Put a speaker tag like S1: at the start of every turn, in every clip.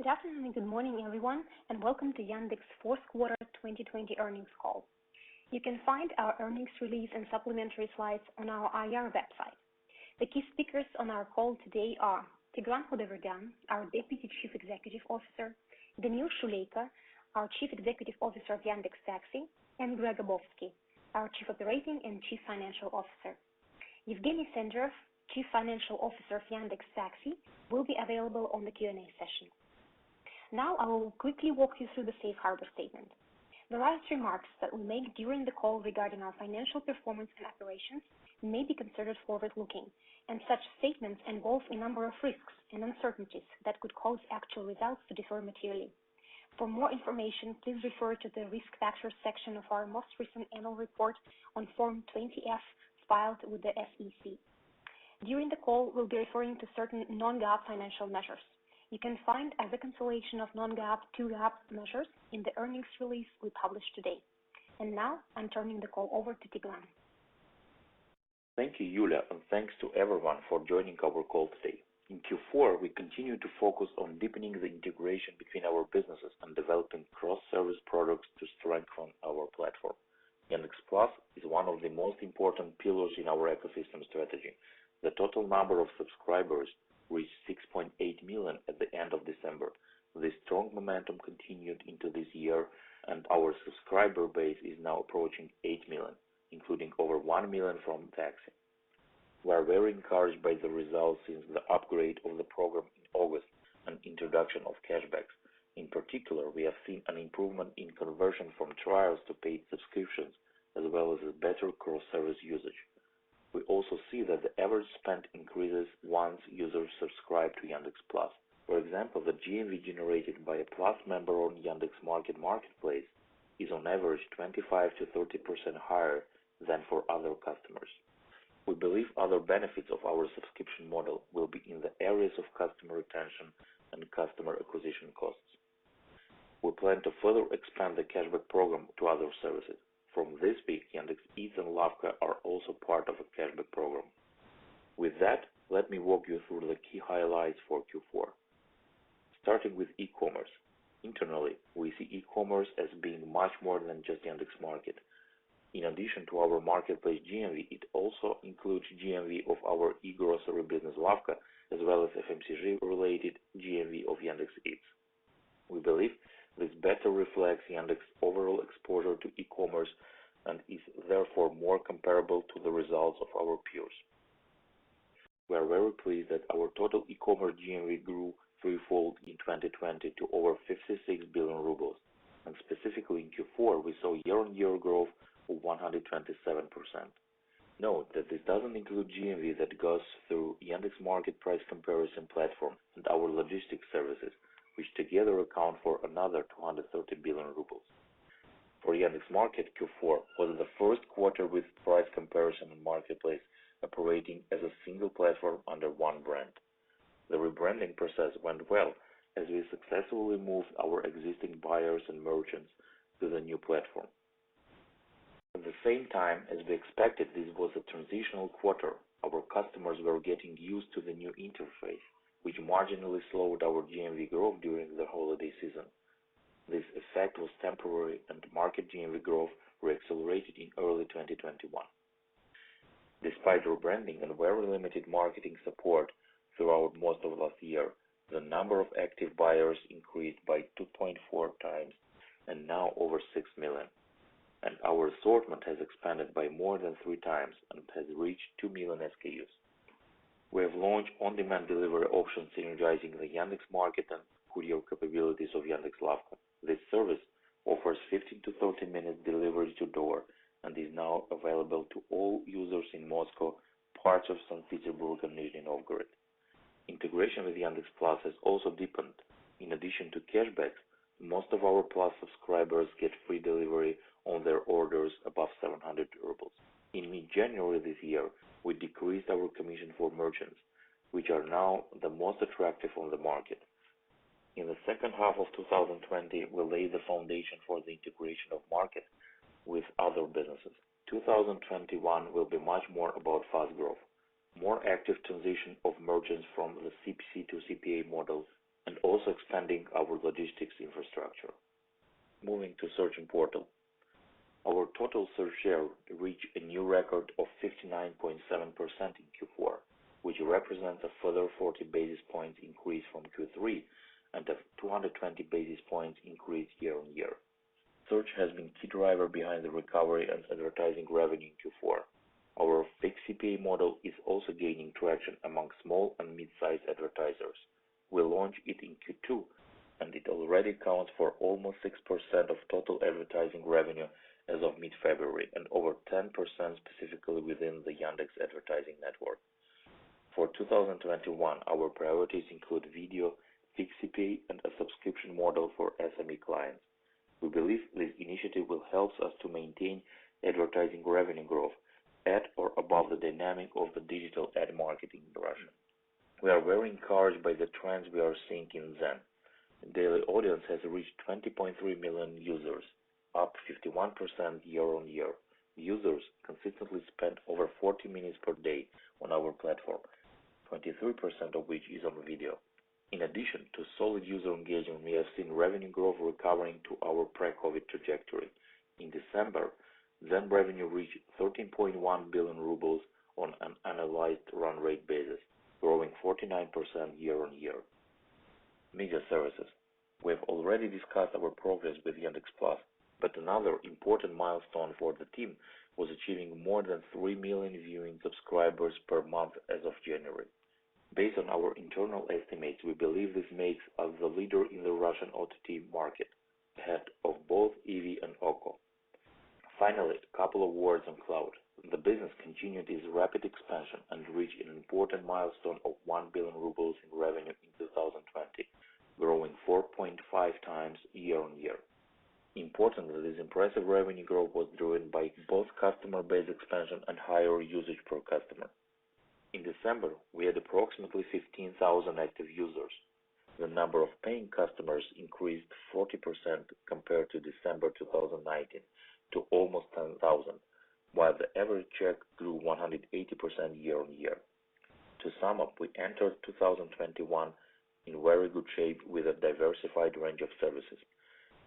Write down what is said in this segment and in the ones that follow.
S1: Good afternoon and good morning, everyone, and welcome to Yandex fourth quarter 2020 earnings call. You can find our earnings release and supplementary slides on our IR website. The key speakers on our call today are Tigran Khudaverdian, our Deputy Chief Executive Officer, Daniil Shuleyko, our Chief Executive Officer of Yandex Taxi, and Greg Abovsky, our Chief Operating and Chief Financial Officer. Evgeny Senderov, Chief Financial Officer of Yandex Taxi, will be available on the Q&A session. Now I will quickly walk you through the safe harbor statement. Various remarks that we make during the call regarding our financial performance and operations may be considered forward-looking, and such statements involve a number of risks and uncertainties that could cause actual results to differ materially. For more information, please refer to the Risk Factors section of our most recent annual report on Form 20-F filed with the SEC. During the call, we'll be referring to certain non-GAAP financial measures. You can find a reconciliation of non-GAAP to GAAP measures in the earnings release we published today. And now I'm turning the call over to Tigran.
S2: Thank you, Yulia, and thanks to everyone for joining our call today. In Q4, we continue to focus on deepening the integration between our businesses and developing cross-service products to strengthen our platform. Yandex Plus is one of the most important pillars in our ecosystem strategy. The total number of subscribers reached 6.8 million at the end of December. This strong momentum continued into this year, and our subscriber base is now approaching 8 million, including over 1 million from Taxi. We are very encouraged by the results since the upgrade of the program in August and introduction of cashbacks. In particular, we have seen an improvement in conversion from trials to paid subscriptions, as well as a better cross-service usage. We also see that the average spend increases once users subscribe to Yandex Plus. For example, the GMV generated by a Plus member on Yandex Marketplace is on average 25 to 30% higher than for other customers. We believe other benefits of our subscription model will be in the areas of customer retention and customer acquisition costs. We plan to further expand the cashback program to other services. From this week, Yandex Eats and Lavka are also part of a cashback program. With that, let me walk you through the key highlights for Q4. Starting with e-commerce. Internally, we see e-commerce as being much more than just Yandex Market. In addition to our marketplace GMV, it also includes GMV of our e-grocery business Lavka, as well as FMCG-related GMV of Yandex Eats. We believe this better reflects Yandex's overall exposure to e-commerce and is therefore more comparable to the results of our peers. We are very pleased that our total e-commerce GMV grew threefold in 2020 to over 56 billion rubles, and specifically in Q4 we saw year-on-year growth of 127%. Note that this doesn't include GMV that goes through Yandex Market price comparison platform and our logistics services, which together account for another 230 billion rubles. For Yandex Market, Q4 was the first quarter with price comparison and marketplace operating as a single platform under one brand. The rebranding process went well as we successfully moved our existing buyers and merchants to the new platform. At the same time, as we expected, this was a transitional quarter. Our customers were getting used to the new interface, which marginally slowed our GMV growth during the holiday season. This effect was temporary and market GMV growth reaccelerated in early 2021. Despite rebranding and very limited marketing support throughout most of last year, the number of active buyers increased by 2.4 times and now over 6 million. And our assortment has expanded by more than 3 times and has reached 2 million SKUs. We have launched on-demand delivery options synergizing the Yandex Market and courier capabilities of Yandex Lavka. This service offers 15 to 30 minute delivery to door and is now available to all users in Moscow, parts of St. Petersburg and Nizhny Novgorod. Integration with Yandex Plus has also deepened. In addition to cashbacks, most of our Plus subscribers get free delivery on their orders above 700 rubles. In mid-January this year, we decreased our commission for merchants, which are now the most attractive on the market. In the second half of 2020, we laid the foundation for the integration of Market with other businesses. 2021 will be much more about fast growth, more active transition of merchants from the CPC to CPA models, and also expanding our logistics infrastructure. Moving to search and portal. Our total search share reached a new record of 59.7% in Q4, which represents a further 40 basis points increase from Q3 and a 220 basis points increase year-on-year. Search has been key driver behind the recovery and advertising revenue in Q4. Our fixed CPA model is also gaining traction among small and mid-sized advertisers. We launched it in Q2, and it already accounts for almost 6% of total advertising revenue as of mid-February and over 10% specifically within the Yandex advertising network. For 2021, our priorities include video, fixed CPA, and a subscription model for SME clients. We believe this initiative will help us to maintain advertising revenue growth at or above the dynamic of the digital ad marketing in Russia. We are very encouraged by the trends we are seeing in Zen. The daily audience has reached 20.3 million users, up 51% year-on-year. Users consistently spend over 40 minutes per day on our platform, 23% of which is on video. In addition to solid user engagement, we have seen revenue growth recovering to our pre-COVID trajectory. In December, Zen revenue reached 13.1 billion rubles on an annualized run rate basis, growing 49% year-on-year. Media services. We have already discussed our progress with Yandex Plus, but another important milestone for the team was achieving more than 3 million viewing subscribers per month as of January. Based on our internal estimates, we believe this makes us the leader in the Russian OTT market, ahead of both Ivi and Oko. Finally, a couple of words on cloud. The business continued its rapid expansion and reached an important milestone of 1 billion rubles in revenue in 2020, growing 4.5 times year-on-year. Importantly, this impressive revenue growth was driven by both customer base expansion and higher usage per customer. In December, we had approximately 15,000 active users. The number of paying customers increased 40% compared to December 2019 to almost 10,000, while the average check grew 180% year-on-year. To sum up, we entered 2021 in very good shape with a diversified range of services.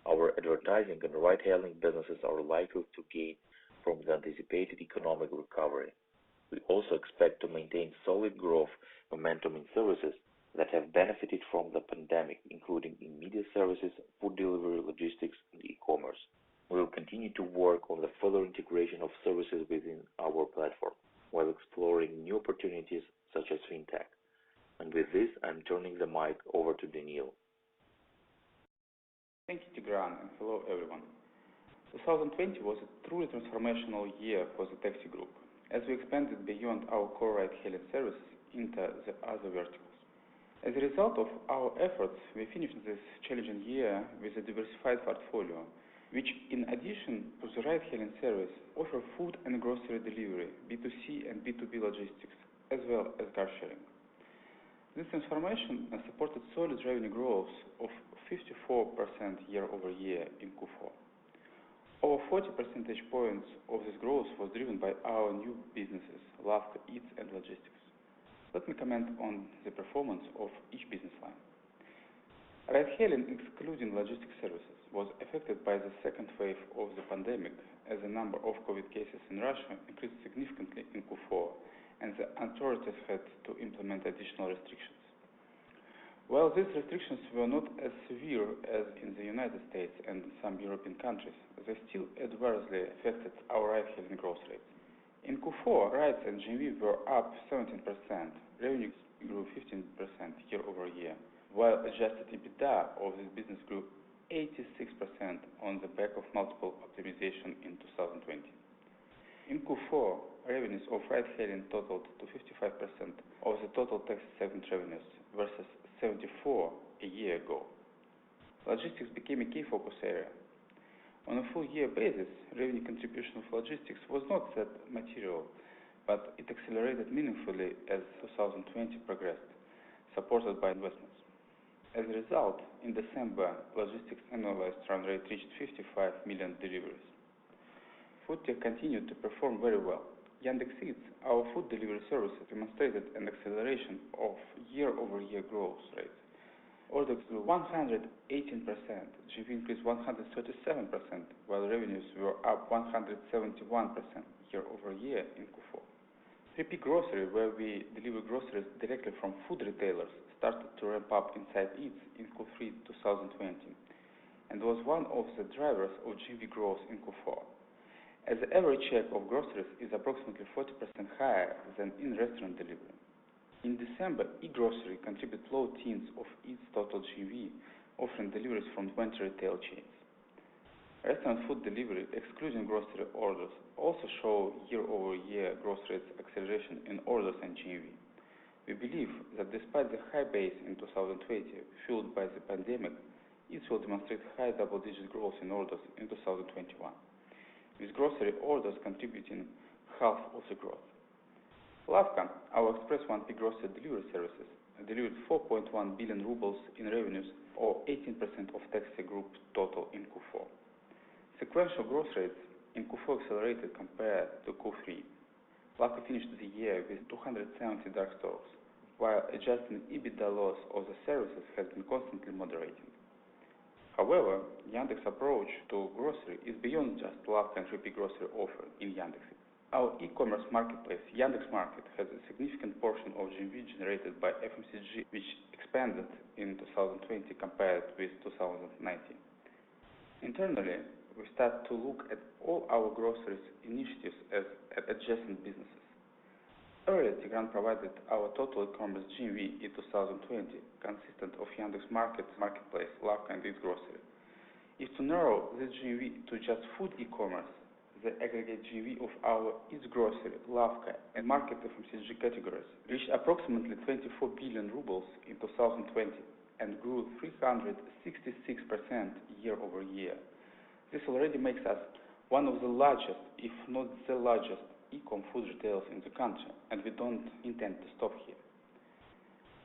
S2: Our advertising and ride-hailing businesses are likely to gain from the anticipated economic recovery. We also expect to maintain solid growth momentum in services that have benefited from the pandemic, including in media services, food delivery, logistics, and e-commerce. We will continue to work on the further integration of services within our platform, while exploring new opportunities such as fintech. And with this, I'm turning the mic over to Daniil.
S3: Thank you, Tigran, and hello, everyone. 2020 was a truly transformational year for the taxi group, as we expanded beyond our core ride-hailing services into the other verticals. As a result of our efforts, we finished this challenging year with a diversified portfolio, which, in addition to the ride-hailing service, offer food and grocery delivery, B2C and B2B logistics, as well as car sharing. This transformation supported solid revenue growth of 54% year-over-year in Q4. Over 40 percentage points of this growth was driven by our new businesses, Lavka, Eats, and Logistics. Let me comment on the performance of each business line. Ride-hailing, excluding logistics services, was affected by the second wave of the pandemic, as the number of COVID cases in Russia increased significantly in Q4, and the authorities had to implement additional restrictions. While these restrictions were not as severe as in the United States and some European countries, they still adversely affected our ride-hailing growth rate. In Q4, rides and GMV were up 17%, revenue grew 15% year-over-year, while adjusted EBITDA of this business grew 86% on the back of multiple optimization in 2020. In Q4, revenues of ride-hailing totaled to 55% of the total taxi segment revenues versus 74% a year ago. Logistics became a key focus area. On a full-year basis, revenue contribution of logistics was not that material, but it accelerated meaningfully as 2020 progressed, supported by investments. As a result, in December, logistics annualized run rate reached 55 million deliveries. Food tech continued to perform very well. Yandex Eats, our food delivery service, demonstrated an acceleration of year-over-year growth rate, Orders grew 118%, GMV increased 137%, while revenues were up 171% year-over-year in Q4. 3P Grocery, where we deliver groceries directly from food retailers, started to ramp up inside Eats in Q3 2020 and was one of the drivers of GMV growth in Q4. As the average check of groceries is approximately 40% higher than in-restaurant delivery. In December, e-grocery contributed low teens of Eats total GMV, offering deliveries from 20 retail chains. Restaurant food delivery, excluding grocery orders, also show year-over-year growth rates acceleration in orders and GMV. We believe that despite the high base in 2020 fueled by the pandemic, Eats will demonstrate high double-digit growth in orders in 2021, with grocery orders contributing half of the growth. Lavka, our express 1P grocery delivery services, delivered 4.1 billion rubles in revenues, or 18% of Taxi Group total in Q4. Sequential growth rates in Q4 accelerated compared to Q3. Lavka finished the year with 270 dark stores, while adjusting EBITDA loss of the services has been constantly moderating. However, Yandex approach to grocery is beyond just Lavka and 3P grocery offer in Yandex. Our e-commerce marketplace, Yandex Market, has a significant portion of GMV generated by FMCG, which expanded in 2020 compared with 2019. Internally, we start to look at all our groceries initiatives as adjacent businesses. Earlier, Tigran provided our total e-commerce GMV in 2020, consistent of Yandex Market, Marketplace, Lavka, and Eats Grocery. If to narrow this GMV to just food e-commerce, the aggregate GMV of our Eats Grocery, Lavka, and Market FMCG categories reached approximately 24 billion rubles in 2020 and grew 366% year-over-year. This already makes us one of the largest, if not the largest, e-com food retailers in the country, and we don't intend to stop here.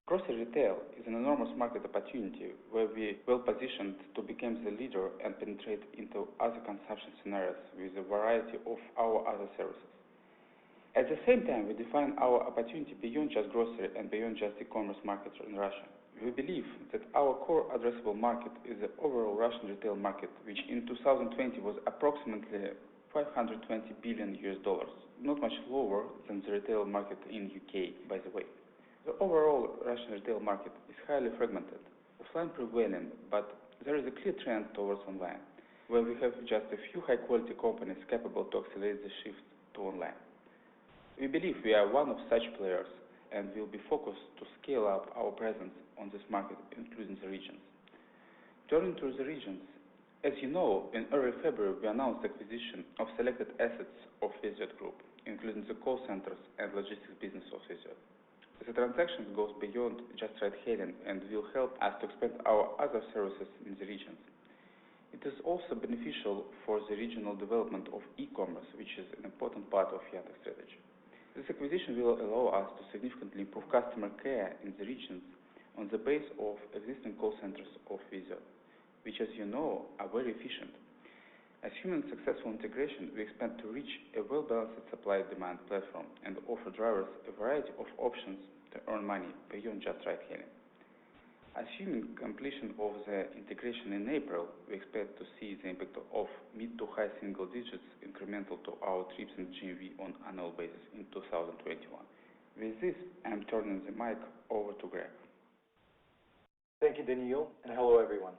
S3: Grocery retail is an enormous market opportunity where we are well positioned to become the leader and penetrate into other consumption scenarios with a variety of our other services. At the same time, we define our opportunity beyond just grocery and beyond just e-commerce markets in Russia. We believe that our core addressable market is the overall Russian retail market, which in 2020 was approximately $520 billion, not much lower than the retail market in UK, by the way. The overall Russian retail market is highly fragmented, offline prevailing, but there is a clear trend towards online, where we have just a few high-quality companies capable to accelerate the shift to online. We believe we are one of such players and will be focused to scale up our presence on this market, including the regions. Turning to the regions, as you know, in early February we announced the acquisition of selected assets of Vizyot Group, including the call centers and logistics business of Vizyot. The transaction goes beyond just ride-hailing and will help us to expand our other services in the regions. It is also beneficial for the regional development of e-commerce, which is an important part of Yandex strategy. This acquisition will allow us to significantly improve customer care in the regions on the base of existing call centers of Vizyot, which, as you know, are very efficient. Assuming successful integration, we expect to reach a well-balanced supply-demand platform and offer drivers a variety of options to earn money beyond just ride-hailing. Assuming completion of the integration in April, we expect to see the impact of mid to high single digits incremental to our trips and GMV on annual basis in 2021. With this, I'm turning the mic over to Greg.
S4: Thank you, Daniil, and hello, everyone.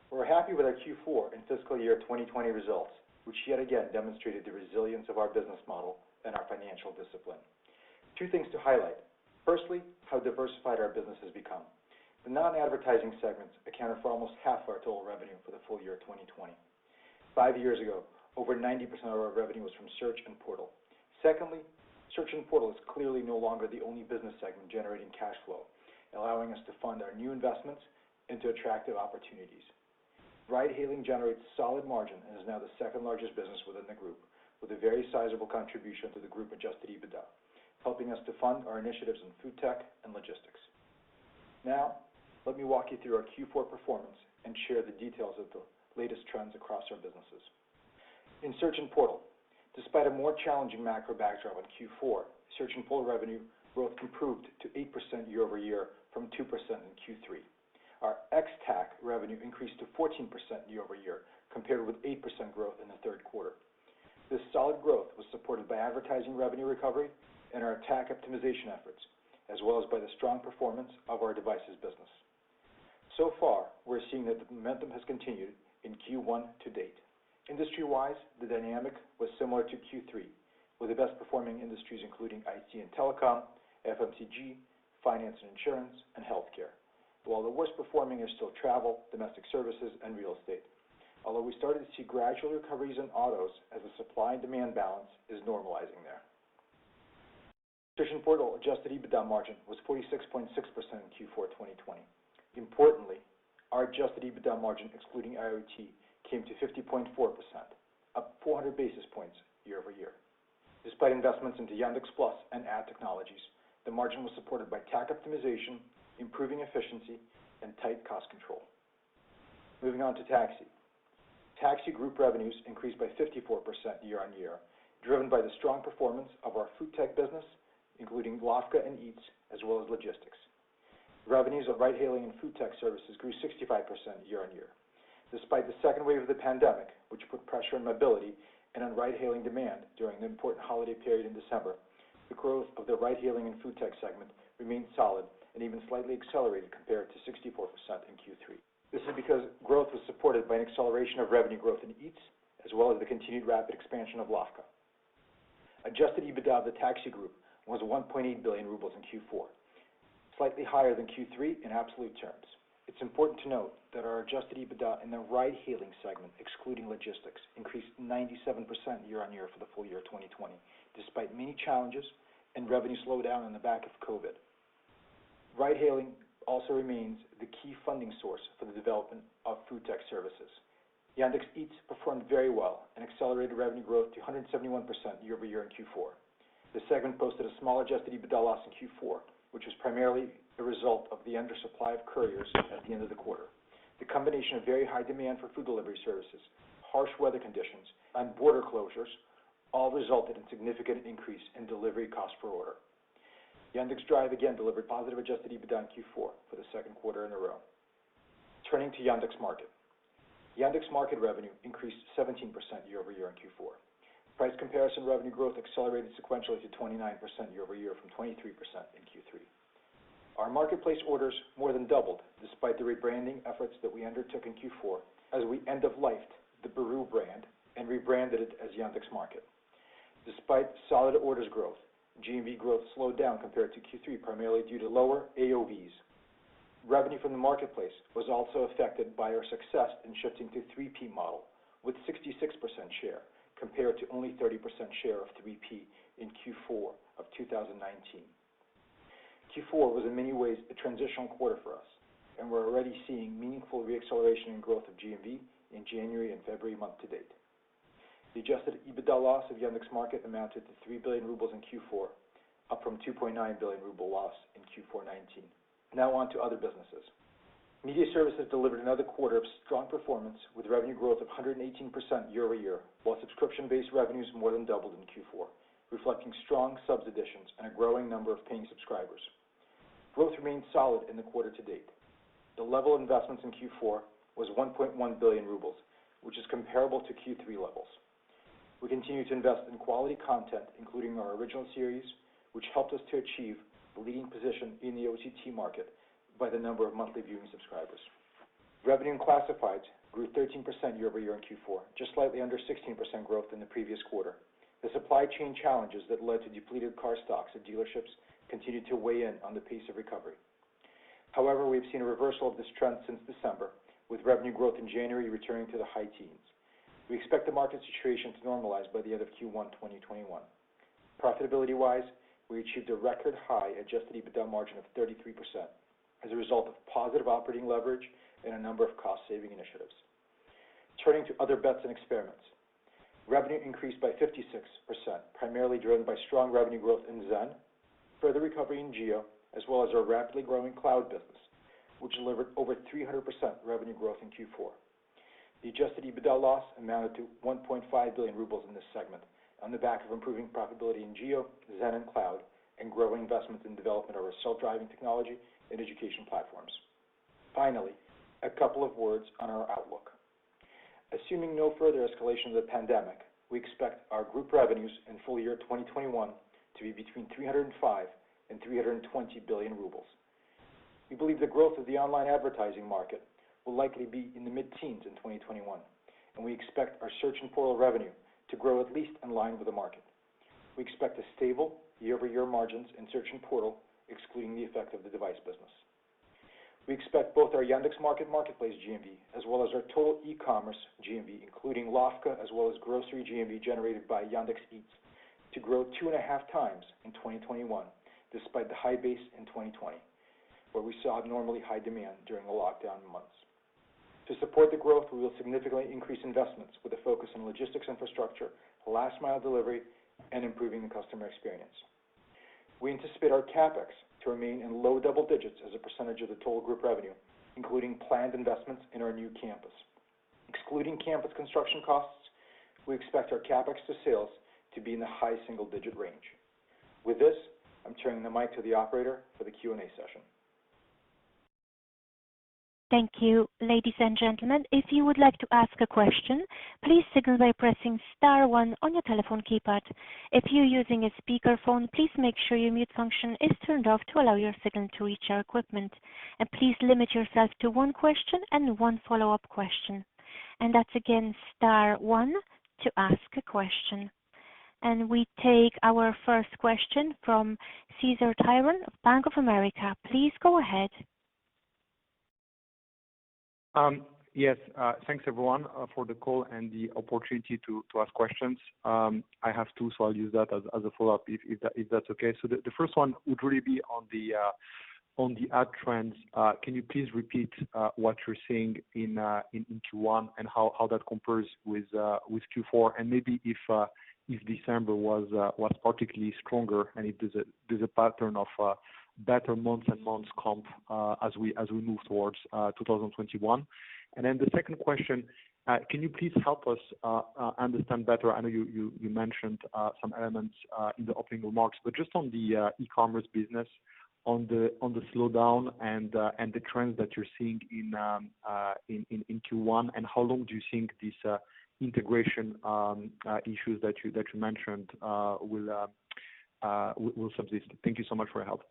S4: We're happy with our Q4 and fiscal year 2020 results, which yet again demonstrated the resilience of our business model and our financial discipline. Two things to highlight. Firstly, how diversified our business has become. The non-advertising segments accounted for almost half of our total revenue for the full year 2020. 5 years ago, over 90% of our revenue was from search and portal. Secondly, search and portal is clearly no longer the only business segment generating cash flow, allowing us to fund our new investments into attractive opportunities. Ride-hailing generates solid margin and is now the second largest business within the group, with a very sizable contribution to the group adjusted EBITDA, helping us to fund our initiatives in food tech and logistics. Now, let me walk you through our Q4 performance and share the details of the latest trends across our businesses. In search and portal, despite a more challenging macro backdrop in Q4, search and portal revenue growth improved to 8% year-over-year from 2% in Q3. Our revenue increased to 14% year-over-year, compared with 8% growth in the third quarter. This solid growth was supported by advertising revenue recovery and our TAC optimization efforts, as well as by the strong performance of our devices business. So far, we're seeing that the momentum has continued in Q1 to date. Industry-wise, the dynamic was similar to Q3, with the best performing industries including IT and telecom, FMCG, finance and insurance, and healthcare, while the worst performing are still travel, domestic services, and real estate, although we started to see gradual recoveries in autos as the supply and demand balance is normalizing there. Nutrition Portal adjusted EBITDA margin was 46.6% in Q4 2020. Importantly, our adjusted EBITDA margin excluding IoT came to 50.4%, up 400 basis points year-over-year. Despite investments into Yandex Plus and ad technologies, the margin was supported by TAC optimization, improving efficiency, and tight cost control. Moving on to Taxi. Taxi group revenues increased by 54% year-on-year, driven by the strong performance of our food tech business, including Lavka and Eats, as well as logistics. Revenues of ride-hailing and food tech services grew 65% year-on-year. Despite the second wave of the pandemic, which put pressure on mobility and on ride-hailing demand during the important holiday period in December, the growth of the ride-hailing and food tech segment remained solid and even slightly accelerated compared to 64% in Q3. This is because growth was supported by an acceleration of revenue growth in Eats, as well as the continued rapid expansion of Lavka. Adjusted EBITDA of the Taxi Group was 1.8 billion rubles in Q4, slightly higher than Q3 in absolute terms. It's important to note that our adjusted EBITDA in the ride-hailing segment, excluding logistics, increased 97% year-on-year for the full year 2020, despite many challenges and revenue slowdown on the back of COVID. Ride-hailing also remains the key funding source for the development of food tech services. Yandex Eats performed very well and accelerated revenue growth to 171% year-over-year in Q4. The segment posted a small adjusted EBITDA loss in Q4, which was primarily a result of the undersupply of couriers at the end of the quarter. The combination of very high demand for food delivery services, harsh weather conditions, and border closures all resulted in significant increase in delivery cost per order. Yandex Drive again delivered positive adjusted EBITDA in Q4 for the second quarter in a row. Turning to Yandex Market. Yandex Market revenue increased 17% year-over-year in Q4. Price comparison revenue growth accelerated sequentially to 29% year-over-year from 23% in Q3. Our marketplace orders more than doubled despite the rebranding efforts that we undertook in Q4 as we end-of-lifed the Baru brand and rebranded it as Yandex Market. Despite solid orders growth, GMV growth slowed down compared to Q3 primarily due to lower AOVs. Revenue from the marketplace was also affected by our success in shifting to 3P model with 66% share compared to only 30% share of 3P in Q4 of 2019. Q4 was in many ways a transitional quarter for us, and we're already seeing meaningful reacceleration in growth of GMV in January and February month to date. The adjusted EBITDA loss of Yandex Market amounted to 3 billion rubles in Q4, up from 2.9 billion ruble loss in Q4 19. Now on to other businesses. Media services delivered another quarter of strong performance with revenue growth of 118% year-over-year, while subscription-based revenues more than doubled in Q4, reflecting strong subs additions and a growing number of paying subscribers. Growth remained solid in the quarter to date. The level of investments in Q4 was 1.1 billion rubles, which is comparable to Q3 levels. We continue to invest in quality content, including our original series, which helped us to achieve the leading position in the OTT market by the number of monthly viewing subscribers. Revenue in classifieds grew 13% year-over-year in Q4, just slightly under 16% growth in the previous quarter. The supply chain challenges that led to depleted car stocks at dealerships continued to weigh in on the pace of recovery. However, we have seen a reversal of this trend since December, with revenue growth in January returning to the high teens. We expect the market situation to normalize by the end of Q1 2021. Profitability-wise, we achieved a record high adjusted EBITDA margin of 33% as a result of positive operating leverage and a number of cost-saving initiatives. Turning to other bets and experiments. Revenue increased by 56%, primarily driven by strong revenue growth in Zen, further recovery in Geo, as well as our rapidly growing cloud business, which delivered over 300% revenue growth in Q4. The adjusted EBITDA loss amounted to 1.5 billion rubles in this segment, on the back of improving profitability in Geo, Zen, and cloud, and growing investments in development of our self-driving technology and education platforms. Finally, a couple of words on our outlook. Assuming no further escalation of the pandemic, we expect our group revenues in full year 2021 to be between 305 and 320 billion rubles. We believe the growth of the online advertising market will likely be in the mid-teens in 2021, and we expect our search and portal revenue to grow at least in line with the market. We expect a stable year-over-year margins in search and portal, excluding the effect of the device business. We expect both our Yandex marketplace GMV, as well as our total e-commerce GMV, including Lavka, as well as grocery GMV generated by Yandex Eats, to grow 2.5 times in 2021, despite the high base in 2020, where we saw abnormally high demand during the lockdown months. To support the growth, we will significantly increase investments with a focus on logistics infrastructure, last mile delivery, and improving the customer experience. We anticipate our CapEx to remain in low double digits as a percentage of the total group revenue, including planned investments in our new campus. Excluding campus construction costs, we expect our CapEx to sales to be in the high single-digit range. With this, I'm turning the mic to the operator for the Q&A session.
S5: Thank you. Ladies and gentlemen, if you would like to ask a question, please signal by pressing star 1 on your telephone keypad. If you're using a speakerphone, please make sure your mute function is turned off to allow your signal to reach our equipment. And please limit yourself to one question and one follow-up question. And that's again star 1 to ask a question. And we take our first question from Cesar Tiron of Bank of America. Please go ahead.
S6: Yes, thanks everyone for the call and the opportunity to ask questions. I have two, so I'll use that as a follow-up if that's okay. So the first one would really be on the ad trends. Can you please repeat what you're seeing in Q1 and how that compares with Q4, and maybe if December was particularly stronger, and if there's a pattern of better months and months comp as we move towards 2021. And then the second question, can you please help us understand better? I know you mentioned some elements in the opening remarks, but just on the e-commerce business, on the slowdown and the trends that you're seeing in Q1, and how long do you think these integration issues that you mentioned will subsist? Thank you so much for your help.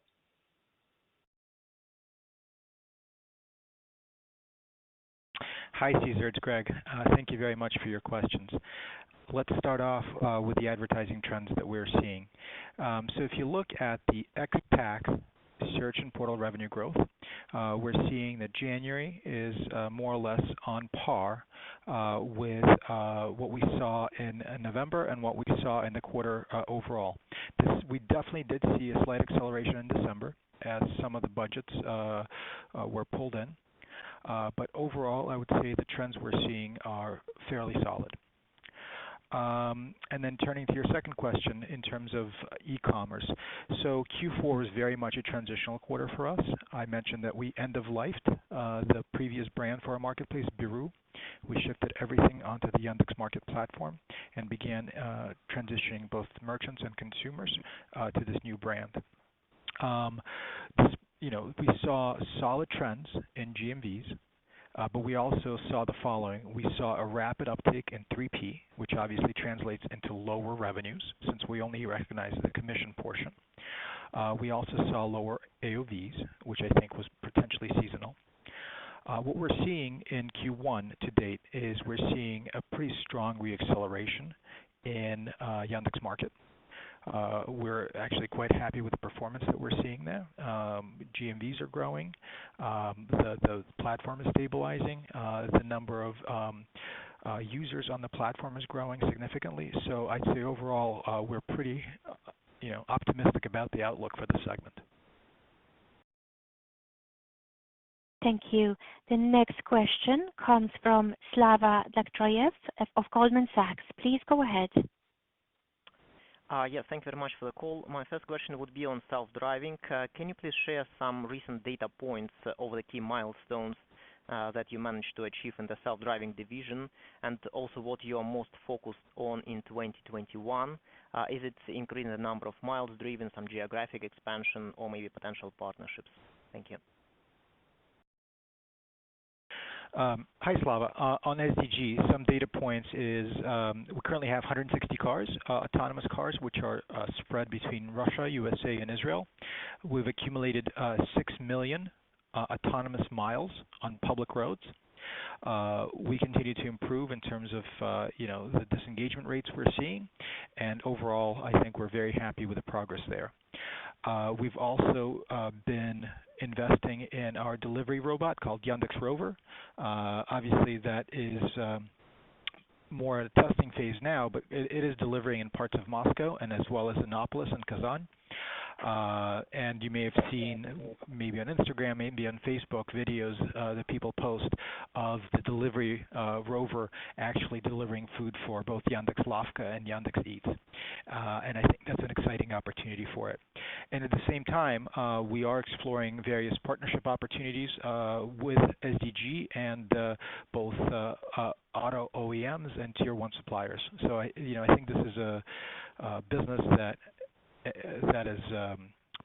S7: Hi, Cesar. It's Greg. Thank you very much for your questions. Let's start off with the advertising trends that we're seeing. So if you look at the ex-TAC search and portal revenue growth, we're seeing that January is more or less on par with what we saw in November and what we saw in the quarter overall. We definitely did see a slight acceleration in December as some of the budgets were pulled in. But overall, I would say the trends we're seeing are fairly solid. And then turning to your second question in terms of e-commerce. So Q4 was very much a transitional quarter for us. I mentioned that we end-of-lifed the previous brand for our marketplace, Biru. We shifted everything onto the Yandex Market platform and began transitioning both merchants and consumers to this new brand. We saw solid trends in GMVs, but we also saw the following. We saw a rapid uptake in 3P, which obviously translates into lower revenues since we only recognize the commission portion. We also saw lower AOVs, which I think was potentially seasonal. What we're seeing in Q1 to date is we're seeing a pretty strong reacceleration in Yandex Market. We're actually quite happy with the performance that we're seeing there. GMVs are growing. The platform is stabilizing. The number of users on the platform is growing significantly. So I'd say overall we're pretty optimistic about the outlook for the segment.
S5: Thank you. The next question comes from Slava Daktroyev of Goldman Sachs. Please go ahead.
S8: Yes, thank you very much for the call. My first question would be on self-driving. Can you please share some recent data points over the key milestones that you managed to achieve in the self-driving division, and also what you are most focused on in 2021? Is it increasing the number of miles driven, some geographic expansion, or maybe potential partnerships? Thank you.
S7: Hi, Slava. On SDG, some data points is we currently have 160 cars, autonomous cars, which are spread between Russia, USA, and Israel. We've accumulated 6 million autonomous miles on public roads. We continue to improve in terms of the disengagement rates we're seeing, and overall, I think we're very happy with the progress there. We've also been investing in our delivery robot called Yandex Rover. Obviously, that is more at a testing phase now, but it is delivering in parts of Moscow and as well as Innopolis and Kazan. And you may have seen, maybe on Instagram, maybe on Facebook, videos that people post of the delivery rover actually delivering food for both Yandex Lavka and Yandex Eats. And I think that's an exciting opportunity for it. And at the same time, we are exploring various partnership opportunities with SDG and both auto OEMs and Tier 1 suppliers. So I think this is a business that is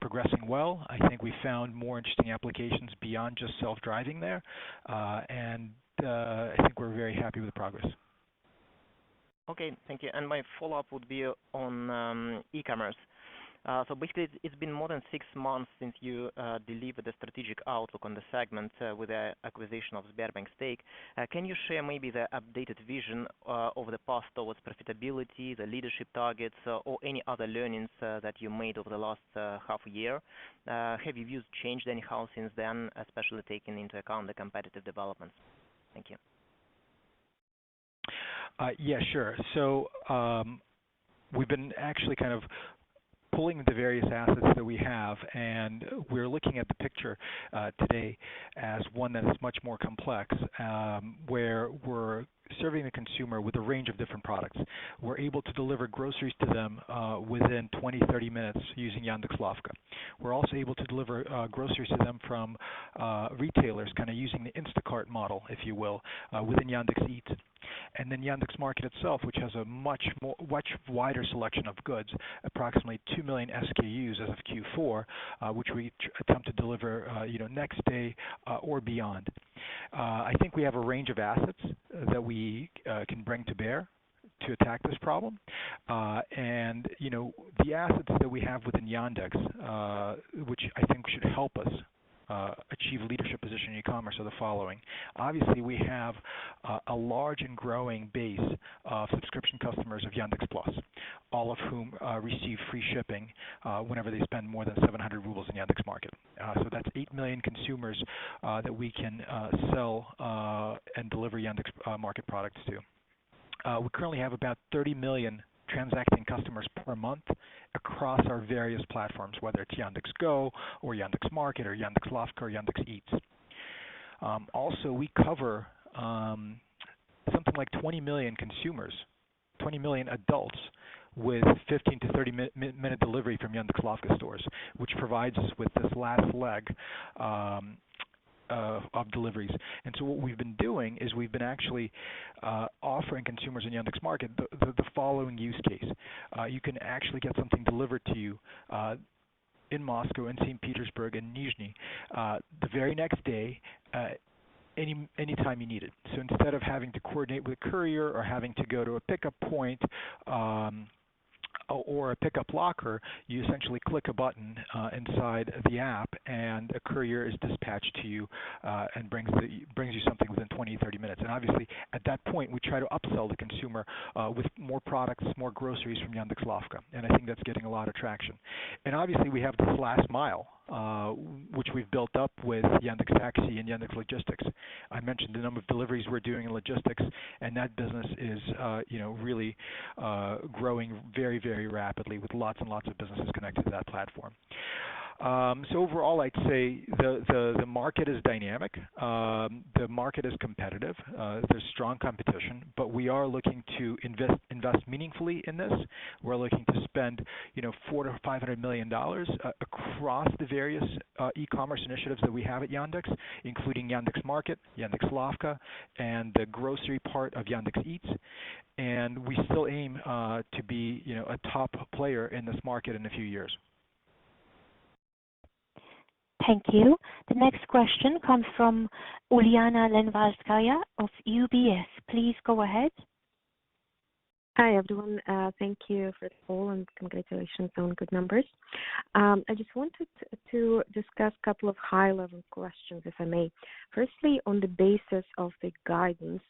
S7: progressing well. I think we found more interesting applications beyond just self-driving there, and I think we're very happy with the progress.
S8: Okay, thank you. And my follow-up would be on e-commerce. So basically, it's been more than 6 months since you delivered a strategic outlook on the segment with the acquisition of Sberbank stake. Can you share maybe the updated vision over the path towards profitability, the leadership targets, or any other learnings that you made over the last half a year? Have your views changed anyhow since then, especially taking into account the competitive developments? Thank you.
S7: Yeah, sure. So we've been actually kind of pulling the various assets that we have, and we're looking at the picture today as one that is much more complex, where we're serving the consumer with a range of different products. We're able to deliver groceries to them within 20-30 minutes using Yandex Lavka. We're also able to deliver groceries to them from retailers, kind of using the Instacart model, if you will, within Yandex Eats. And then Yandex Market itself, which has a much wider selection of goods, approximately 2 million SKUs as of Q4, which we attempt to deliver, next day or beyond. I think we have a range of assets that we can bring to bear to attack this problem, and the assets that we have within Yandex, which I think should help us achieve leadership position in e-commerce, are the following. Obviously, we have a large and growing base of subscription customers of Yandex Plus, all of whom receive free shipping whenever they spend more than 700 rubles in Yandex Market. So that's 8 million consumers that we can sell and deliver Yandex Market products to. We currently have about 30 million transacting customers per month across our various platforms, whether it's Yandex Go or Yandex Market or Yandex Lavka or Yandex Eats. Also, we cover something like 20 million consumers, 20 million adults with 15 to 30 minute delivery from Yandex Lavka stores, which provides us with this last leg of deliveries. And so what we've been doing is we've been actually offering consumers in Yandex Market the following use case. You can actually get something delivered to you in Moscow, in St. Petersburg, and Nizhny the very next day, any time you need it. So instead of having to coordinate with a courier or having to go to a pickup point or a pickup locker, you essentially click a button inside the app, and a courier is dispatched to you and brings you something within 20-30 minutes. And obviously, at that point, we try to upsell the consumer with more products, more groceries from Yandex Lavka, and I think that's getting a lot of traction. And obviously, we have this last mile, which we've built up with Yandex Taxi and Yandex Logistics. I mentioned the number of deliveries we're doing in logistics, and that business is, really growing very, very rapidly with lots and lots of businesses connected to that platform. So overall, I'd say the market is dynamic. The market is competitive. There's strong competition, but we are looking to invest meaningfully in this. We're looking to spend, $400 to $500 million across the various e-commerce initiatives that we have at Yandex, including Yandex Market, Yandex Lavka, and the grocery part of Yandex Eats. And we still aim to be, a top player in this market in a few years.
S5: Thank you. The next question comes from Uliana Lenvalskaya of UBS. Please go ahead.
S9: Hi, everyone. Thank you for the call and congratulations on good numbers. I just wanted to discuss a couple of high-level questions, if I may. Firstly, on the basis of the guidance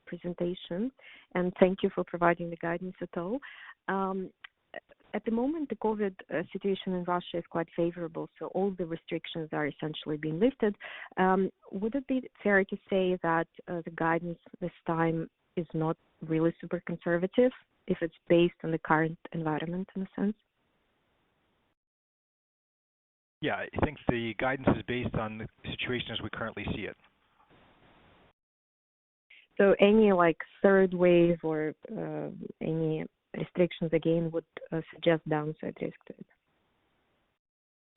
S9: presentation, and thank you for providing the guidance at all. At the moment, the COVID situation in Russia is quite favorable, so all the restrictions are essentially being lifted. Would it be fair to say that the guidance this time is not really super conservative if it's based on the current environment in a sense?
S7: Yeah, I think the guidance is based on the situation as we currently see it.
S9: So any third wave or any restrictions again would suggest downside risk to it?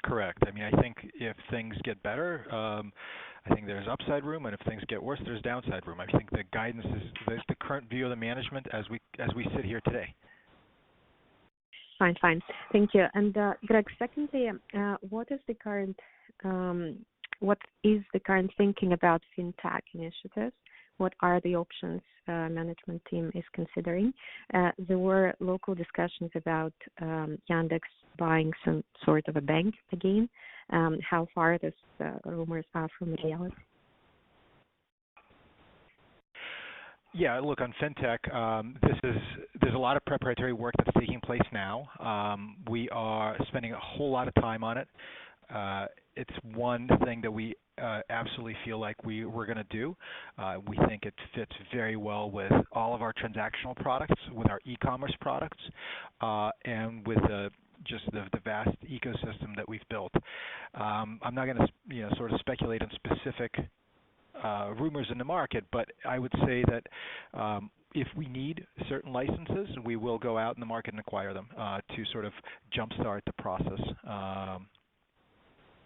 S7: Correct. I mean, I think if things get better, I think there's upside room, and if things get worse, there's downside room. I think the guidance is the current view of the management as we sit here today.
S9: Fine. Thank you. And Greg, secondly, what is the current thinking about fintech initiatives? What are the options management team is considering? There were local discussions about Yandex buying some sort of a bank again. How far these rumors are from reality?
S7: Yeah, look, on fintech, there's a lot of preparatory work that's taking place now. We are spending a whole lot of time on it. It's one thing that we absolutely feel like we're going to do. We think it fits very well with all of our transactional products, with our e-commerce products, and with just the vast ecosystem that we've built. I'm not going to sort of speculate on specific rumors in the market, but I would say that if we need certain licenses, we will go out in the market and acquire them to sort of jumpstart the process.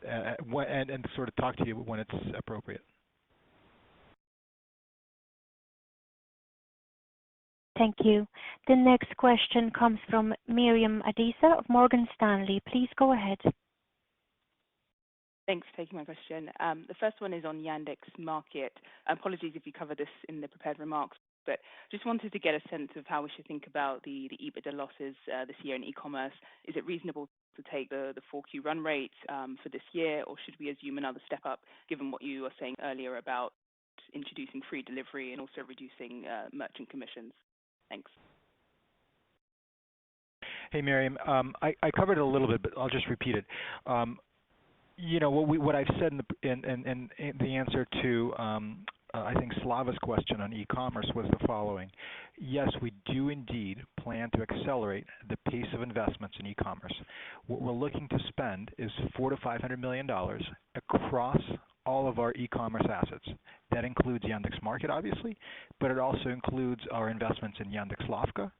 S7: And sort of talk to you when it's appropriate.
S5: Thank you. The next question comes from Miriam Adisa of Morgan Stanley. Please go ahead.
S10: Thanks for taking my question. The first one is on Yandex Market. Apologies if you covered this in the prepared remarks, but just wanted to get a sense of how we should think about the EBITDA losses this year in e-commerce. Is it reasonable to take the 4Q run rate for this year, or should we assume another step up given what you were saying earlier about introducing free delivery and also reducing merchant commissions? Thanks.
S7: Hey, Miriam. I covered it a little bit, but I'll just repeat it. What I've said in the answer to I think Slava's question on e-commerce was the following. Yes, we do indeed plan to accelerate the pace of investments in e-commerce. What we're looking to spend is $400 to $500 million across all of our e-commerce assets. That includes Yandex Market, obviously, but it also includes our investments in Yandex Lavka,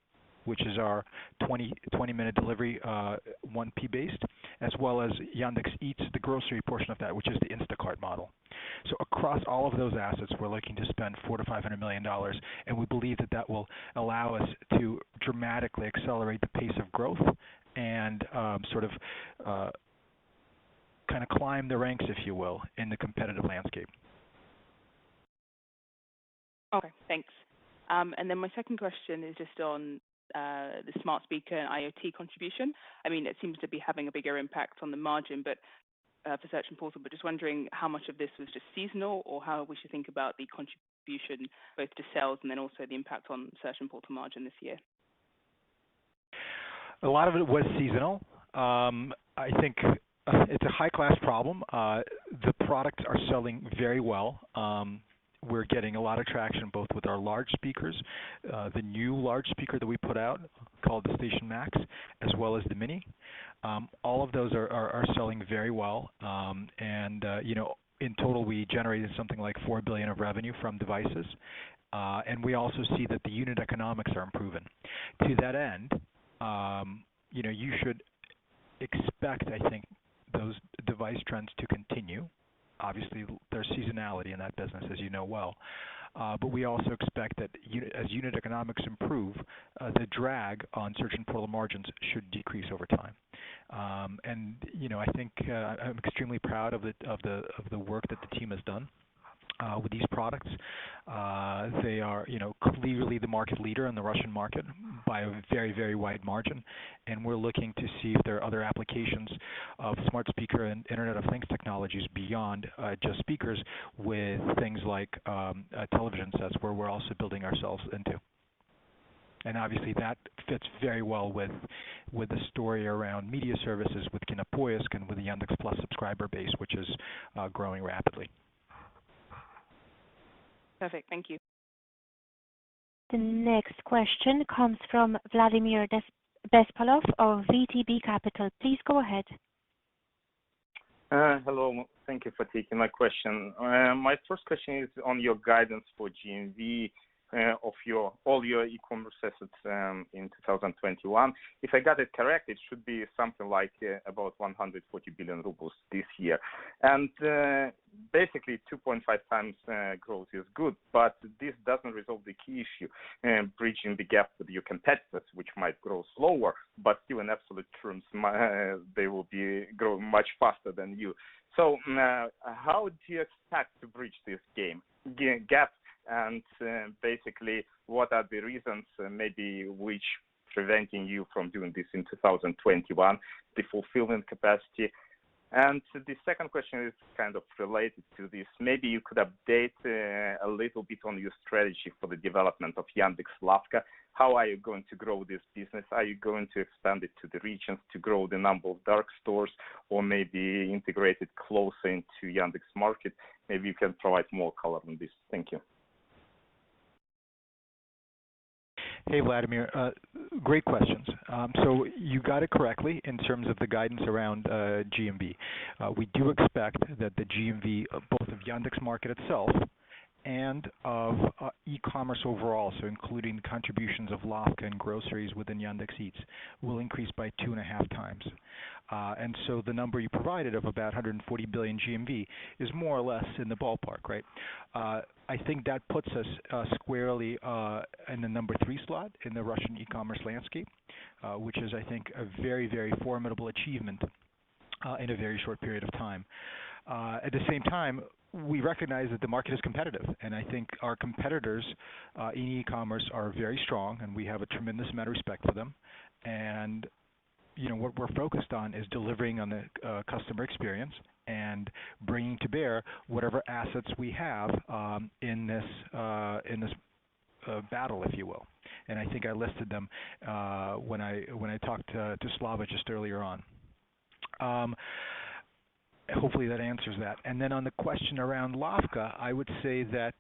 S7: which is our 20-minute delivery 1P based, as well as Yandex Eats, the grocery portion of that, which is the Instacart model. So across all of those assets, we're looking to spend $400 to $500 million, and we believe that will allow us to dramatically accelerate the pace of growth and kind of climb the ranks, if you will, in the competitive landscape.
S10: Okay, thanks. And then my second question is just on the smart speaker and IoT contribution. I mean, it seems to be having a bigger impact on the margin, but for Search and Portal. But just wondering how much of this was just seasonal, or how we should think about the contribution both to sales and then also the impact on Search and Portal margin this year.
S7: A lot of it was seasonal. I think it's a high-class problem. The products are selling very well. We're getting a lot of traction both with our large speakers, the new large speaker that we put out called the Station Max, as well as the Mini. All of those are selling very well. In total, we generated something like $4 billion of revenue from devices. And we also see that the unit economics are improving. To that end, you should expect, I think, those device trends to continue. Obviously, there's seasonality in that business, as you know well. But we also expect that as unit economics improve, the drag on search and portal margins should decrease over time. And I think I'm extremely proud of the work that the team has done. With these products, they are, clearly the market leader in the Russian market by a very, very wide margin, and we're looking to see if there are other applications of smart speaker and Internet of Things technologies beyond just speakers, with things like television sets, where we're also building ourselves into. And obviously that fits very well with the story around media services with Kinopoisk and with the Yandex Plus subscriber base, which is growing rapidly.
S10: Perfect. Thank you.
S5: The next question comes from Vladimir Bespalov of VTB Capital. Please go ahead.
S11: Hello. Thank you for taking my question. My first question is on your guidance for GMV of all your e-commerce assets in 2021. If I got it correct, it should be something like about 140 billion rubles this year. And basically 2.5 times growth is good, but this doesn't resolve the key issue, bridging the gap with your competitors, which might grow slower, but still in absolute terms, they will be growing much faster than you. So how do you expect to bridge this gap? And basically, what are the reasons maybe which preventing you from doing this in 2021, the fulfillment capacity? And the second question is kind of related to this. Maybe you could update a little bit on your strategy for the development of Yandex Lavka. How are you going to grow this business? Are you going to expand it to the regions to grow the number of dark stores, or maybe integrate it closer into Yandex Market? Maybe you can provide more color on this. Thank you.
S7: Hey, Vladimir. Great questions. So you got it correctly in terms of the guidance around GMV. We do expect that the GMV, both of Yandex Market itself and of e-commerce overall, so including contributions of Lavka and groceries within Yandex Eats, will increase by 2.5 times. And so the number you provided of about 140 billion GMV is more or less in the ballpark, right? I think that puts us squarely in the number 3 slot in the Russian e-commerce landscape, which is, I think, a very, very formidable achievement in a very short period of time. At the same time, we recognize that the market is competitive, and I think our competitors in e-commerce are very strong, and we have a tremendous amount of respect for them. And what we're focused on is delivering on the customer experience and bringing to bear whatever assets we have in this battle, if you will. And I think I listed them when I talked to Slava just earlier on. Hopefully that answers that. And then on the question around Lavka, I would say that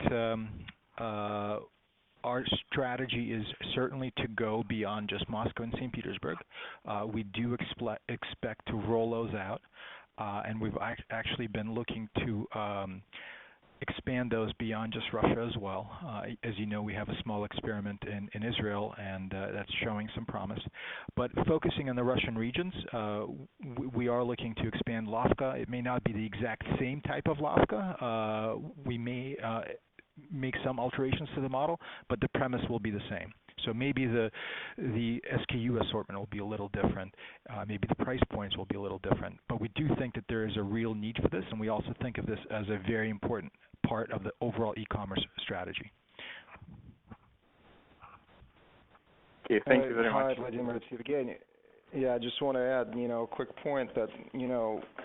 S7: our strategy is certainly to go beyond just Moscow and St. Petersburg. We do expect to roll those out, and we've actually been looking to expand those beyond just Russia as well. As you know, we have a small experiment in Israel, and that's showing some promise. But focusing on the Russian regions, we are looking to expand Lavka. It may not be the exact same type of Lavka. We may make some alterations to the model, but the premise will be the same. So maybe the SKU assortment will be a little different. Maybe the price points will be a little different. But we do think that there is a real need for this, and we also think of this as a very important part of the overall e-commerce strategy.
S11: Okay, thank you very much.
S12: Hi, Vladimir, it's Evgeny. Yeah, I just want to add, a quick point that,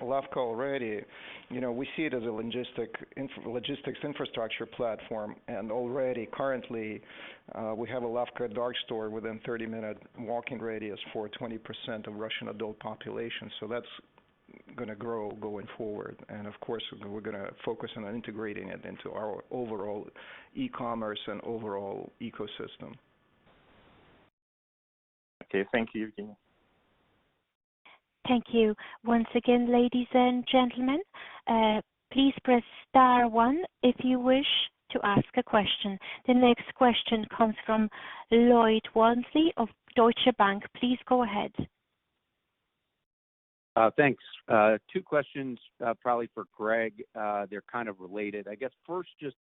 S12: Lavka already, we see it as a logistics infrastructure platform, and already currently we have a Lavka dark store within 30-minute walking radius for 20% of Russian adult population. So that's going to grow going forward, and of course we're going to focus on integrating it into our overall e-commerce and overall ecosystem.
S11: Okay, thank you, Evgeny.
S5: Thank you. Once again, ladies and gentlemen, please press star 1 if you wish to ask a question. The next question comes from Lloyd Walmsley of Deutsche Bank. Please go ahead.
S13: Thanks. 2 questions, probably for Greg. They're kind of related. I guess first, just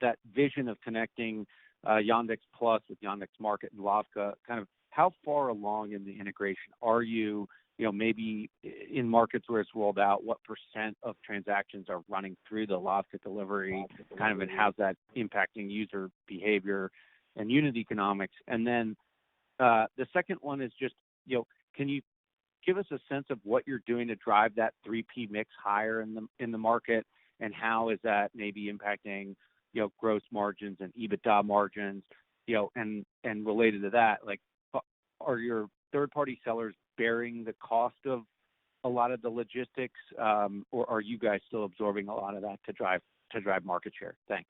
S13: that vision of connecting Yandex Plus with Yandex Market and Lavka, kind of how far along in the integration are you? Maybe in markets where it's rolled out, what % of transactions are running through the Lavka delivery, kind of, and how's that impacting user behavior and unit economics? And then the second one is just, can you give us a sense of what you're doing to drive that 3P mix higher in the market, and how is that maybe impacting gross margins and EBITDA margins? And related to that, like, are your third-party sellers bearing the cost of a lot of the logistics, or are you guys still absorbing a lot of that to drive market share? Thanks.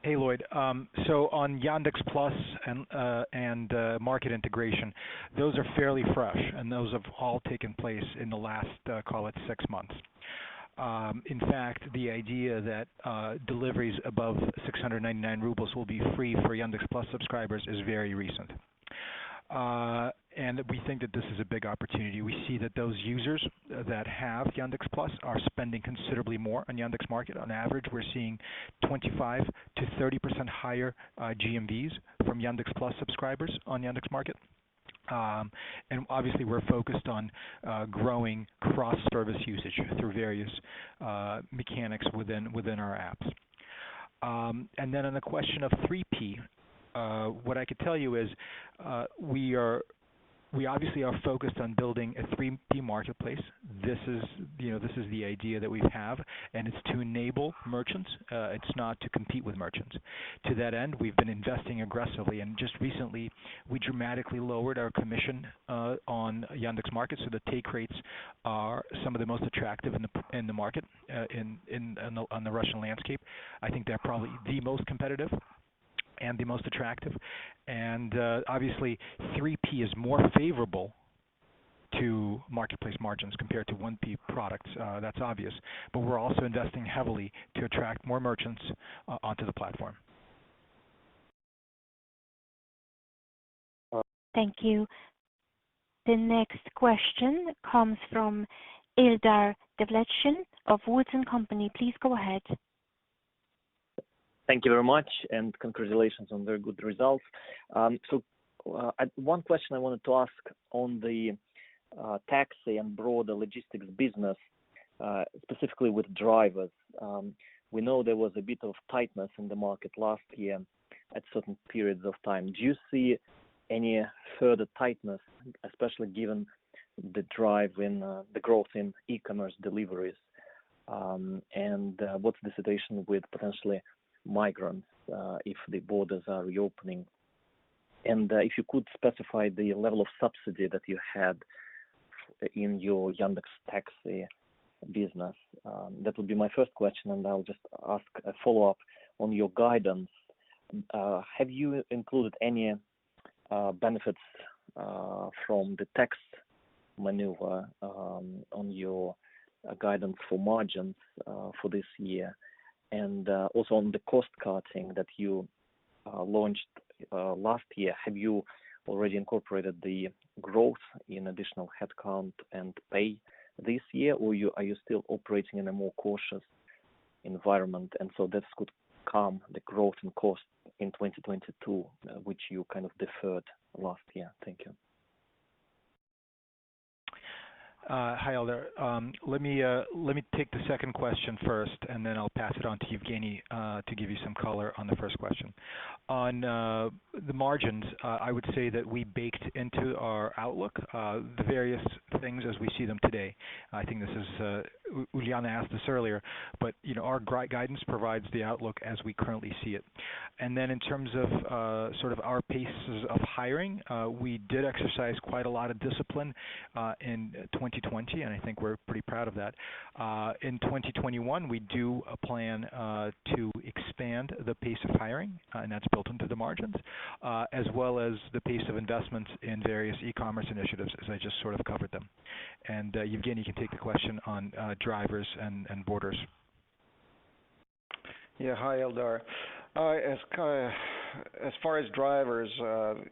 S7: Hey, Lloyd. So on Yandex Plus and market integration, those are fairly fresh, and those have all taken place in the last, call it 6 months. In fact, the idea that deliveries above 699 rubles will be free for Yandex Plus subscribers is very recent. And we think that this is a big opportunity. We see that those users that have Yandex Plus are spending considerably more on Yandex Market. On average, we're seeing 25 to 30% higher GMVs from Yandex Plus subscribers on Yandex Market. And obviously, we're focused on growing cross-service usage through various mechanics within our apps. And then on the question of 3P, what I could tell you is we obviously are focused on building a 3P marketplace. This is the idea that we have, and it's to enable merchants. It's not to compete with merchants. To that end, we've been investing aggressively, and just recently we dramatically lowered our commission on Yandex Market, so the take rates are some of the most attractive in the market on the Russian landscape. I think they're probably the most competitive and the most attractive. And obviously, 3P is more favorable to marketplace margins compared to 1P products. That's obvious. But we're also investing heavily to attract more merchants onto the platform.
S5: Thank you. The next question comes from Ildar Devletshin of Wood & Company. Please go ahead.
S14: Thank you very much, and congratulations on very good results. One question I wanted to ask on the taxi and broader logistics business, specifically with drivers. We know there was a bit of tightness in the market last year at certain periods of time. Do you see any further tightness, especially given the drive in the growth in e-commerce deliveries? And what's the situation with potentially migrants if the borders are reopening? And if you could specify the level of subsidy that you had in your Yandex Taxi business. That would be my first question, and I'll just ask a follow-up on your guidance. Have you included any benefits from the tax maneuver on your guidance for margins for this year? And also on the cost cutting that you launched last year, have you already incorporated the growth in additional headcount and pay this year, or are you still operating in a more cautious environment, and so this could calm the growth in cost in 2022, which you kind of deferred last year? Thank you.
S7: Hi, Eldar. Let me take the second question first, and then I'll pass it on to Evgeny to give you some color on the first question. On the margins, I would say that we baked into our outlook the various things as we see them today. I think this is Uliana asked this earlier, but our guidance provides the outlook as we currently see it. And then in terms of sort of our paces of hiring, we did exercise quite a lot of discipline in 2020, and I think we're pretty proud of that. In 2021, we do plan to expand the pace of hiring, and that's built into the margins, as well as the pace of investments in various e-commerce initiatives, as I just sort of covered them. And Evgeny can take the question on drivers and borders.
S12: Yeah, hi, Eldar. as far as drivers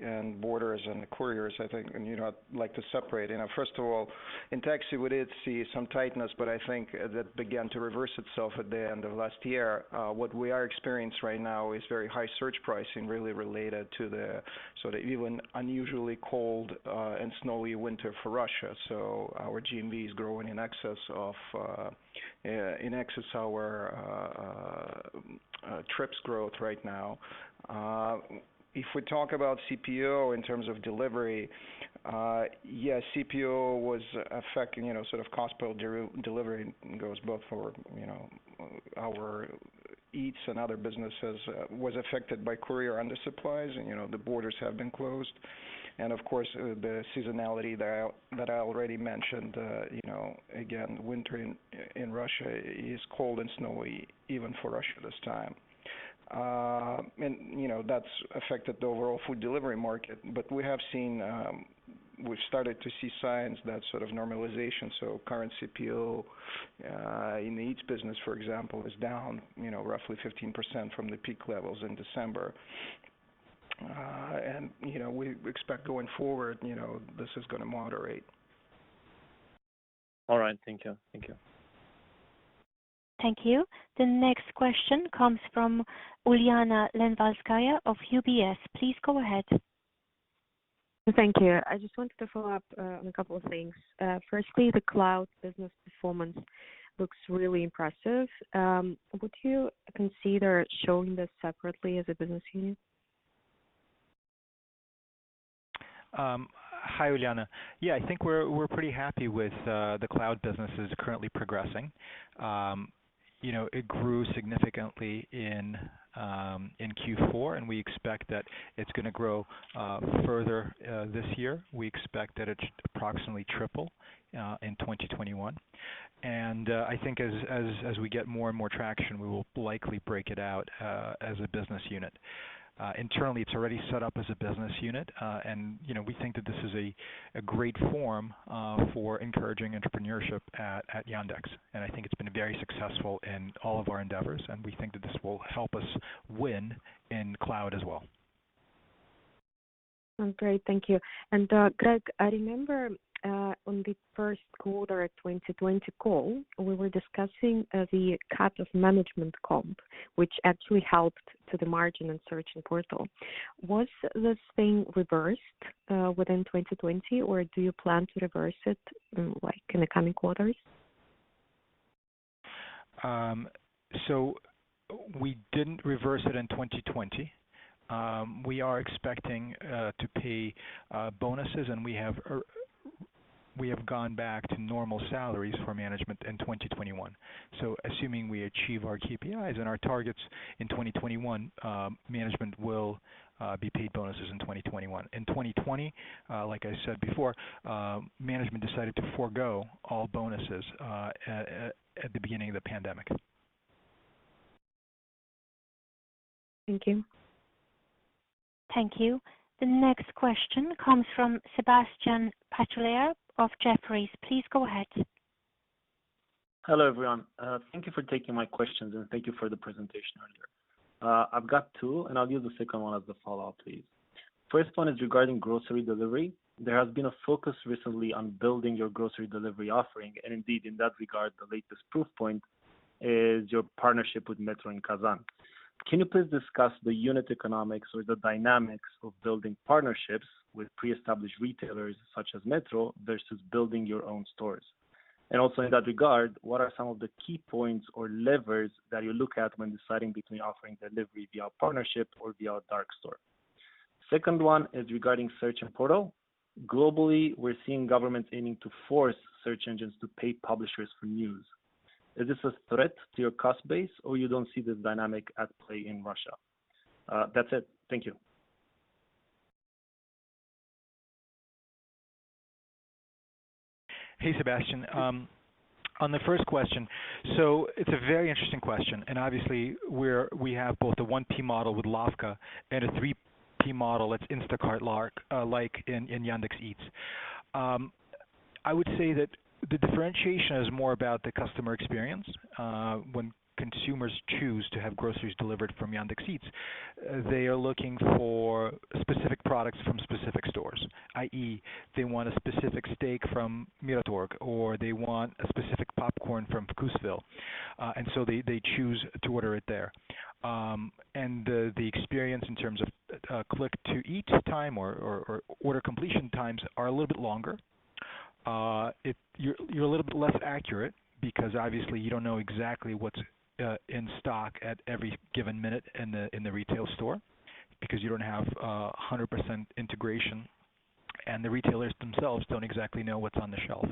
S12: and boarders and couriers, I think, and I'd like to separate. First of all, in taxi we did see some tightness, but I think that began to reverse itself at the end of last year. What we are experiencing right now is very high surge pricing, really related to the sort of even unusually cold and snowy winter for Russia. So our GMV is growing in excess of our trips growth right now. If we talk about CPO in terms of delivery, yes, CPO was affecting, sort of cost per delivery goes both for, our Eats and other businesses was affected by courier undersupplies, and the borders have been closed, and of course the seasonality that I already mentioned. Again, winter in Russia is cold and snowy even for Russia this time. And that's affected the overall food delivery market. But we have seen, we've started to see signs that sort of normalization. So current CPO in the Eats business, for example, is down, roughly 15% from the peak levels in December. And we expect going forward, this is going to moderate.
S14: All right, thank you.
S5: Thank you. The next question comes from Uliana Lenvalskaya of UBS. Please go ahead.
S9: Thank you. I just wanted to follow up on a couple of things. Firstly, the cloud business performance looks really impressive. Would you consider showing this separately as a business unit?
S7: Hi, Uliana. Yeah, I think we're pretty happy with the cloud businesses currently progressing. It grew significantly in Q4, and we expect that it's going to grow further this year. We expect that it should approximately triple in 2021. And I think as we get more and more traction, we will likely break it out as a business unit. Internally, it's already set up as a business unit, and we think that this is a great forum for encouraging entrepreneurship at Yandex. And I think it's been very successful in all of our endeavors, and we think that this will help us win in cloud as well.
S9: Great, thank you. And Greg, I remember on the first quarter 2020 call, we were discussing the cut of management comp, which actually helped to the margin and search and portal. Was this thing reversed within 2020, or do you plan to reverse it in the coming quarters?
S7: So we didn't reverse it in 2020. We are expecting to pay bonuses, and we have gone back to normal salaries for management in 2021. So assuming we achieve our KPIs and our targets in 2021, management will be paid bonuses in 2021. In 2020, like I said before, management decided to forego all bonuses at the beginning of the pandemic.
S9: Thank you.
S5: Thank you. The next question comes from Sebastian Patulea of Jefferies. Please go ahead.
S15: Hello, everyone. Thank you for taking my questions, and thank you for the presentation earlier. I've got two, and I'll use the second one as the follow-up, please. First one is regarding grocery delivery. There has been a focus recently on building your grocery delivery offering, and indeed, in that regard, the latest proof point is your partnership with Metro in Kazan. Can you please discuss the unit economics or the dynamics of building partnerships with pre-established retailers such as Metro versus building your own stores? And also in that regard, what are some of the key points or levers that you look at when deciding between offering delivery via partnership or via a dark store? Second one is regarding search and portal. Globally, we're seeing governments aiming to force search engines to pay publishers for news. Is this a threat to your cost base, or you don't see this dynamic at play in Russia? That's it. Thank you.
S7: Hey, Sebastian. On the first question, so it's a very interesting question, and obviously we have both a 1P model with Lavka and a 3P model that's Instacart-like in Yandex Eats. I would say that the differentiation is more about the customer experience when consumers choose to have groceries delivered from Yandex Eats, they are looking for specific products from specific stores, i.e., they want a specific steak from Miratorg, or they want a specific popcorn from Vkusville, and so they choose to order it there. And the experience in terms of click-to-eat time or order completion times are a little bit longer. You're a little bit less accurate because obviously you don't know exactly what's in stock at every given minute in the retail store because you don't have 100% integration, and the retailers themselves don't exactly know what's on the shelf.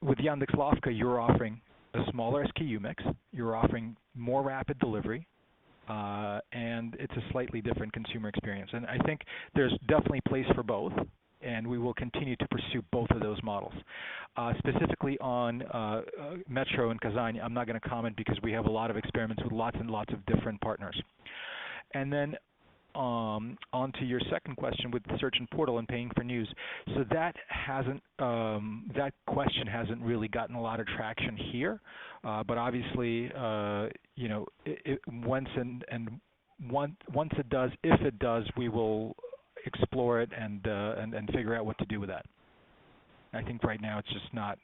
S7: With Yandex Lavka, you're offering a smaller SKU mix, you're offering more rapid delivery, and it's a slightly different consumer experience. And I think there's definitely place for both, and we will continue to pursue both of those models. Specifically on Metro and Kazan, I'm not going to comment because we have a lot of experiments with lots and lots of different partners. And then on to your second question with the search and portal and paying for news. So that question hasn't really gotten a lot of traction here, but obviously, once it does, if it does, we will explore it and figure out what to do with that. I think right now it's just not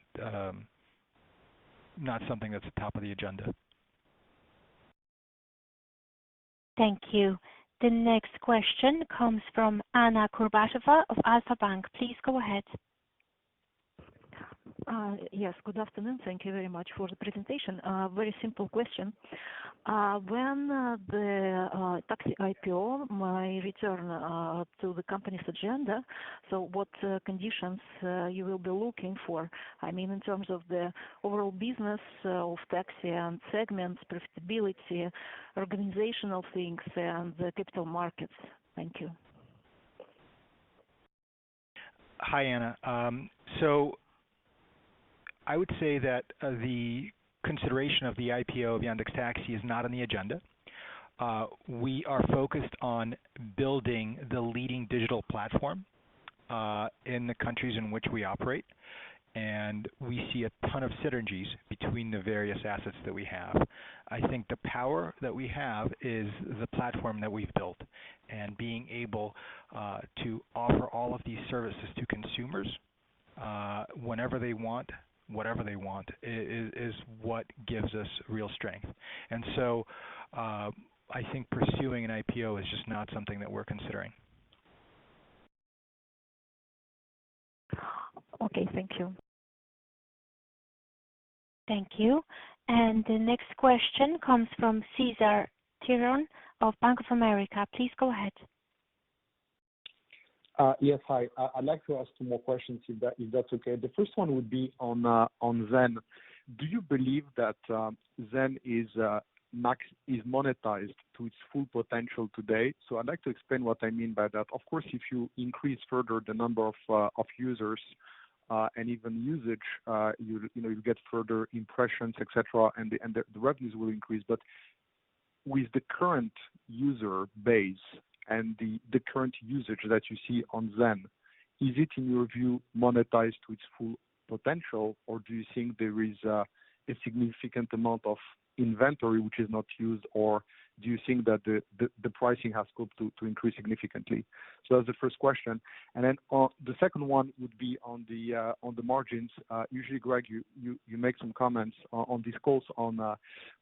S7: something that's at the top of the agenda.
S5: Thank you. The next question comes from Anna Kurbatova of Alpha Bank. Please go ahead.
S16: Yes, good afternoon. Thank you very much for the presentation. Very simple question. When the taxi IPO may return to the company's agenda, so what conditions you will be looking for? I mean, in terms of the overall business of taxi and segments, profitability, organizational things, and the capital markets. Thank you.
S7: Hi, Anna. So I would say that the consideration of the IPO of Yandex Taxi is not on the agenda. We are focused on building the leading digital platform in the countries in which we operate, and we see a ton of synergies between the various assets that we have. I think the power that we have is the platform that we've built, and being able to offer all of these services to consumers whenever they want, whatever they want, is what gives us real strength. And so I think pursuing an IPO is just not something that we're considering.
S16: Okay, thank you.
S5: Thank you. And the next question comes from Cesar Tiron of Bank of America. Please go ahead.
S6: Yes, hi. I'd like to ask two more questions, if that's okay. The first one would be on Zen. Do you believe that Zen is monetized to its full potential today? So I'd like to explain what I mean by that. Of course, if you increase further the number of users and even usage, you get further impressions, etc., and the revenues will increase. But with the current user base and the current usage that you see on Zen, is it, in your view, monetized to its full potential, or do you think there is a significant amount of inventory which is not used, or do you think that the pricing has scope to increase significantly? So that's the first question. And then the second one would be on the margins. Usually, Greg, you make some comments on these calls on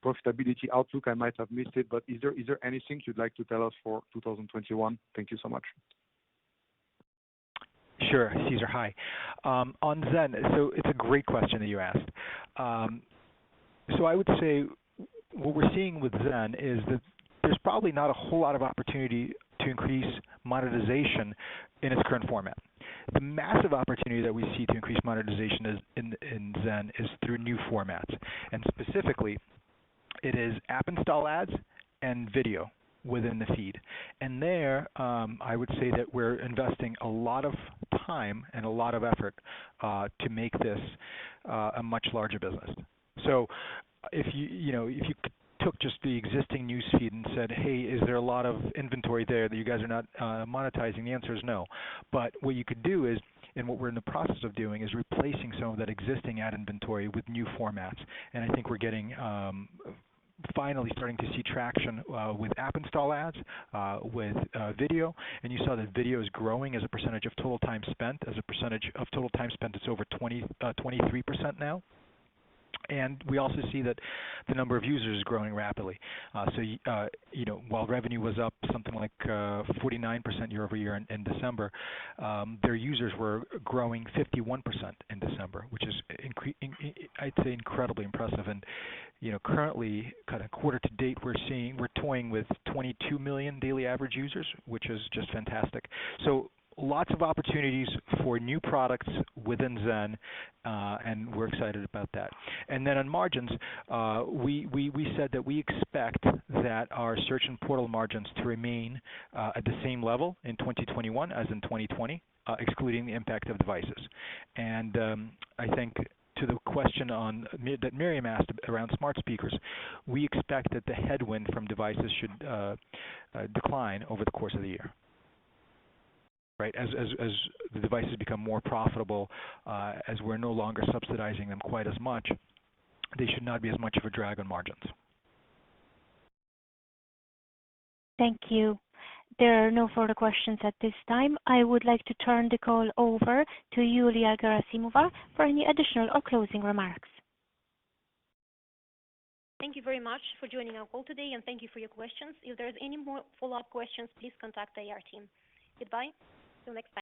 S6: profitability outlook. I might have missed it, but is there anything you'd like to tell us for 2021? Thank you so much.
S7: Sure, Cesar. Hi. On Zen, so it's a great question that you asked. So I would say what we're seeing with Zen is that there's probably not a whole lot of opportunity to increase monetization in its current format. The massive opportunity that we see to increase monetization in Zen is through new formats, and specifically, it is app install ads and video within the feed. And there, I would say that we're investing a lot of time and a lot of effort to make this a much larger business. So if you took just the existing news feed and said, hey, is there a lot of inventory there that you guys are not monetizing? The answer is no. But what you could do is, And what we're in the process of doing is replacing some of that existing ad inventory with new formats. And I think we're getting finally starting to see traction with app install ads, with video, and you saw that video is growing as a percentage of total time spent. As a percentage of total time spent, it's over 23% now. And we also see that the number of users is growing rapidly. While revenue was up something like 49% year over year in December, their users were growing 51% in December, which is, I'd say, incredibly impressive. And currently, kind of quarter to date, we're toying with 22 million daily average users, which is just fantastic. So lots of opportunities for new products within Zen, and we're excited about that. And then on margins, we said that we expect that our search and portal margins to remain at the same level in 2021 as in 2020, excluding the impact of devices. And I think to the question that Miriam asked around smart speakers, we expect that the headwind from devices should decline over the course of the year. Right, as the devices become more profitable, as we're no longer subsidizing them quite as much, they should not be as much of a drag on margins.
S5: Thank you. There are no further questions at this time. I would like to turn the call over to Yulia Gerasimova for any additional or closing remarks.
S1: Thank you very much for joining our call today, and thank you for your questions. If there's any more follow-up questions, please contact the IR team. Goodbye. Till next time.